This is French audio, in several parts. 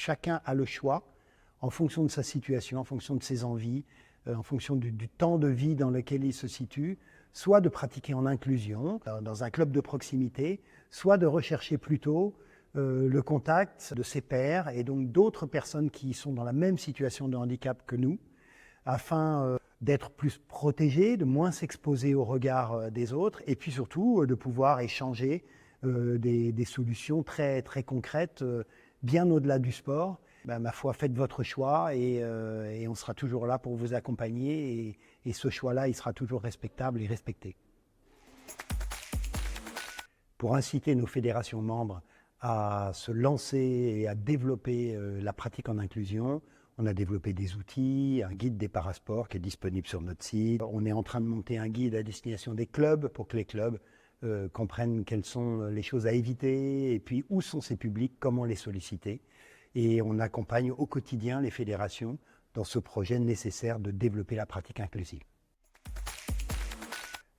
chacun a le choix, en fonction de sa situation, en fonction de ses envies, en fonction du temps de vie dans lequel il se situe, soit de pratiquer en inclusion, dans un club de proximité, soit de rechercher plutôt le contact de ses pairs et donc d'autres personnes qui sont dans la même situation de handicap que nous, afin d'être plus protégé, de moins s'exposer au regard des autres, et puis surtout de pouvoir échanger des solutions très, très concrètes, bien au-delà du sport. Ma foi, faites votre choix et on sera toujours là pour vous accompagner et ce choix-là, il sera toujours respectable et respecté. Pour inciter nos fédérations membres à se lancer et à développer la pratique en inclusion, on a développé des outils, un guide des parasports qui est disponible sur notre site. On est en train de monter un guide à destination des clubs pour que les clubs comprennent quelles sont les choses à éviter et puis où sont ces publics, comment les solliciter. Et on accompagne au quotidien les fédérations dans ce projet nécessaire de développer la pratique inclusive.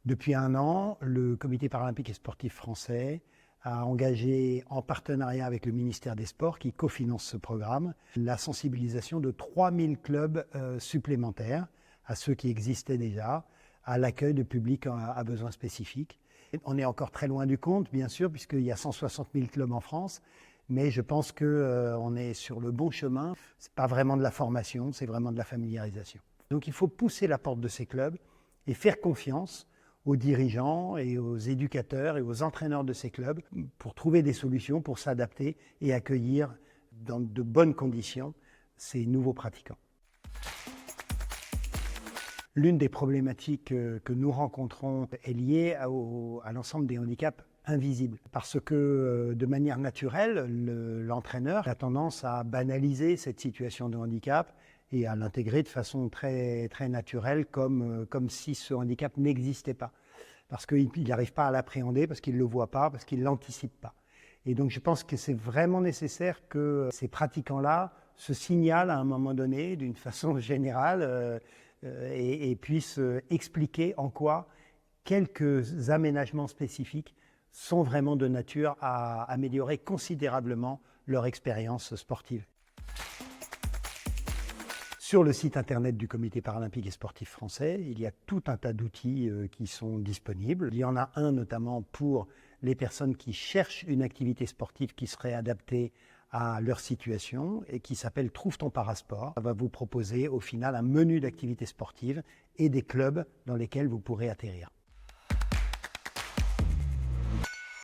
Depuis 1 an, le Comité paralympique et sportif français a engagé, en partenariat avec le ministère des Sports, qui cofinance ce programme, la sensibilisation de 3000 clubs supplémentaires à ceux qui existaient déjà, à l'accueil de publics à besoins spécifiques. On est encore très loin du compte, bien sûr, puisqu'il y a 160 000 clubs en France, mais je pense qu'on est sur le bon chemin. Ce n'est pas vraiment de la formation, c'est vraiment de la familiarisation. Donc il faut pousser la porte de ces clubs et faire confiance aux dirigeants et aux éducateurs et aux entraîneurs de ces clubs pour trouver des solutions, pour s'adapter et accueillir dans de bonnes conditions ces nouveaux pratiquants. L'une des problématiques que nous rencontrons est liée à l'ensemble des handicaps invisibles. Parce que de manière naturelle, l'entraîneur a tendance à banaliser cette situation de handicap et à l'intégrer de façon très, très naturelle comme si ce handicap n'existait pas. Parce qu'il n'arrive pas à l'appréhender, parce qu'il ne le voit pas, parce qu'il ne l'anticipe pas. Et donc je pense que c'est vraiment nécessaire que ces pratiquants-là se signalent à un moment donné d'une façon générale et puissent expliquer en quoi quelques aménagements spécifiques sont vraiment de nature à améliorer considérablement leur expérience sportive. Sur le site internet du Comité paralympique et sportif français, il y a tout un tas d'outils qui sont disponibles. Il y en a un notamment pour les personnes qui cherchent une activité sportive qui serait adaptée à leur situation et qui s'appelle Trouve ton parasport. Ça va vous proposer au final un menu d'activités sportives et des clubs dans lesquels vous pourrez atterrir.